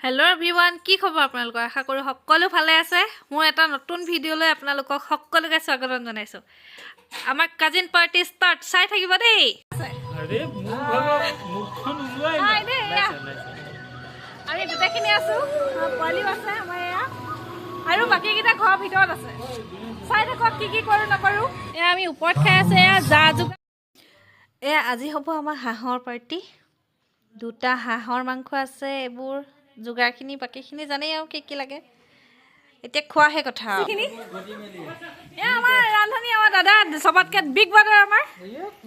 Hello' everyone, কি খবৰ আপোনালোকৰ? আশা কৰোঁ সকলো ভালে আছে। মোৰ এটা নতুন ভিডিঅ'লৈ আপোনালোকক সকলোকে স্বাগতম জনাইছোঁ। আমাৰ কাজিন পাৰ্টি ষ্টাৰ্ট, চাই থাকিব দেই। আমি গোটেইখিনি আছোঁ, পোৱালিও আছে আমাৰ এয়া, আৰু বাকীকেইটা ঘৰৰ ভিতৰত আছে। চাই থাকক কি কি কৰোঁ নকৰোঁ। এয়া আমি ওপৰত খাই আছোঁ, এয়া যা যোগাৰ। এয়া আজি হ'ব আমাৰ হাঁহৰ পাৰ্টি। দুটা হাঁহৰ মাংস আছে, এইবোৰ যোগাৰখিনি বাকীখিনি জানেই আৰু কি কি লাগে। এতিয়া খোৱাহে কথা। এয়া আমাৰ ৰান্ধনি, আমাৰ দাদা চবতকৈ বিগ ব্ৰাদাৰ আমাৰ।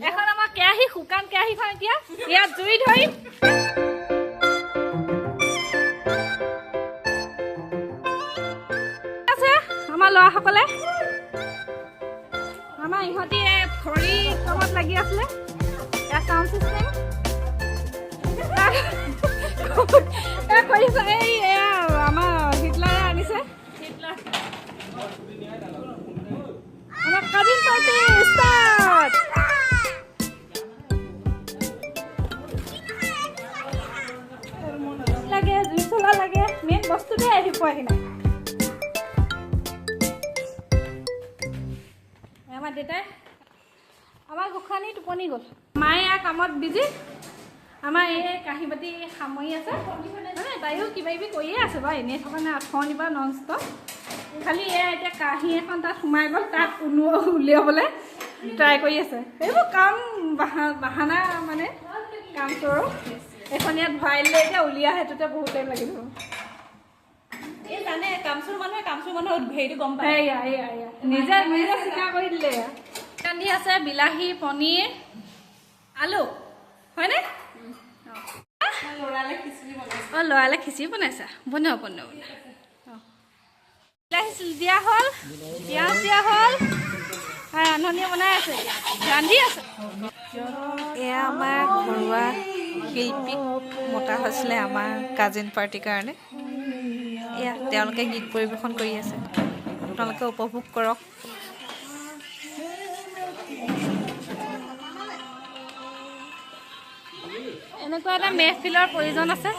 এখন আমাৰ কেৰাহী, শুকান কেৰাহীখন এতিয়া ইয়াত জুই ধৰিম। আছে আমাৰ ল'ৰাসকলে, আমাৰ ইহঁতি খৰি কামত লাগি আছিলে। এয়া চাউণ্ড চিষ্টেম কৰিছে, এই এয়া আমাৰ হিটলাৰে আনিছে। আমাৰ কাজিন পাৰ্টি ষ্টাৰ্ট। লাগে জুই চলা লাগে, মেইন বস্তুটোৱে আহি পোৱাহি নাই। আমাৰ দেউতাই, আমাৰ গোসাঁনী টোপনি গ'ল, মায়ে কামত বিজি। আমাৰ এই কাঁহী বাতি সামৰি আছে, মানে তাইও কিবা কিবি কৰিয়ে আছে বাৰু, এনেই থকা নাই, আঠনি বা নন ষ্টপ। খালি এয়া এতিয়া কাঁহী এখন তাত সোমাই গ'ল, তাত উলিয়াবলৈ ট্ৰাই কৰি আছে। এইবোৰ কাম বাহানা, মানে কাম কৰোঁ। এখন ইয়াত ভৰাই দিলে, এতিয়া উলিওৱা সেইটোতে বহুত টাইম লাগি যাব। এই জানে কামচোৰ মানুহৰ হেৰিটো গম পায়। এয়া নিজে স্বীকাৰ কৰি দিলে। কান্দি আছে বিলাহী, পনীৰ, আলু, হয়নে? অঁ, ল'ৰালে খিচিৰি বনাইছা? বনোৱা। বিলাহী দিয়া হ'ল, পিঁয়াজ দিয়া হ'ল, আৰু ৰান্ধনীয়ে বনাই আছে, ৰান্ধি আছে। এয়া আমাৰ ঘৰুৱা শিল্পীক মতা হৈছিলে আমাৰ কাজিন পাৰ্টিৰ কাৰণে। এয়া তেওঁলোকে গীত পৰিৱেশন কৰি আছে, আপোনালোকে উপভোগ কৰক। এনেকুৱা এটা মেহফিলৰ প্ৰয়োজন আছে।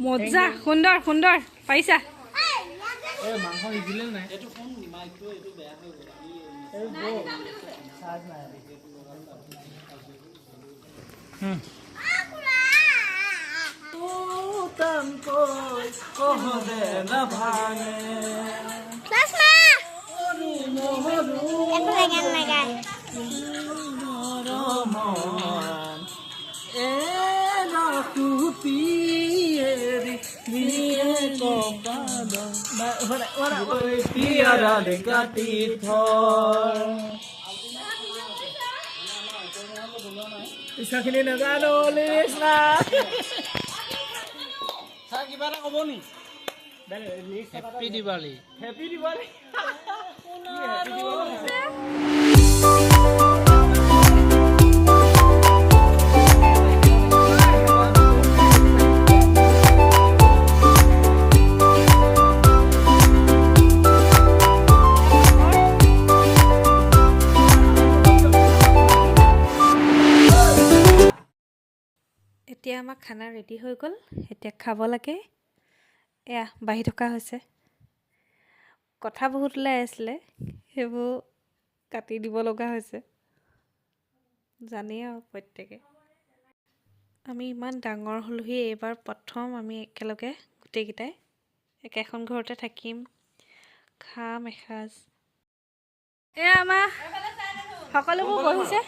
মজা, সুন্দৰ সুন্দৰ, পাৰিছা। পিছাখিনি নাজানো কিবা এটা ক'ব নি? হেপী দিৱালী। হেপী দিৱালী। এতিয়া আমাৰ খানা ৰেডি হৈ গ'ল, এতিয়া খাব লাগে। এয়া বাঢ়ি থকা হৈছে, কথা বহুত ওলাই আছিলে, সেইবোৰ কাটি দিব লগা হৈছে, জানেই আৰু প্ৰত্যেকে। আমি ইমান ডাঙৰ হ'লোহি, এইবাৰ প্ৰথম আমি একেলগে গোটেইকেইটাই একেখন ঘৰতে থাকিম, খাম এসাঁজ। এয়া আমাৰ সকলোবোৰ বহিছে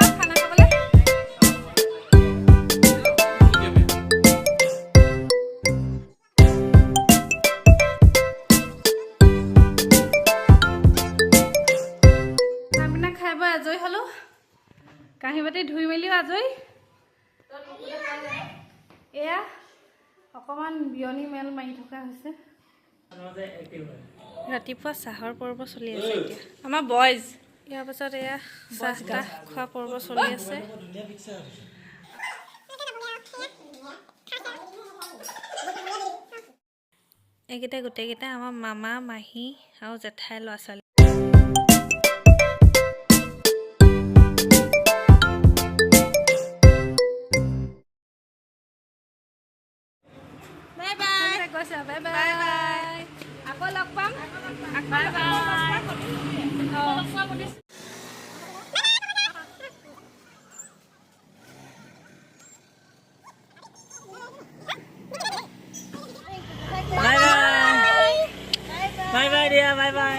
আৰু খানা খাবলৈ। খাই বৈ অকণমান বিয়নি মেল মাৰি থকা হৈছে। ৰাতিপুৱা চাহৰ পৰ্ব চলি আছে এতিয়া আমাৰ বইজ। ইয়াৰ পাছত এয়া চাহ তাহ খোৱা পৰ্ব চলি আছে। এইকেইটা গোটেইকেইটা আমাৰ মামা মাহী আৰু জেঠাই ল'ৰা ছোৱালী। গৈছে বাই বাই আকৌ লগ পাম। Bye bye. বাই বাই দিয়া বাই বাই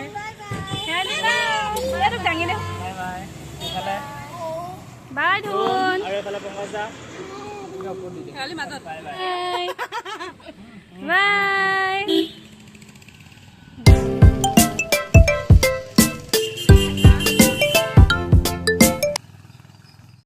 দাঙি দে বাই বাই এইফালে বাই ধুন আৰু এইফালে পঙ্কজ দা বাই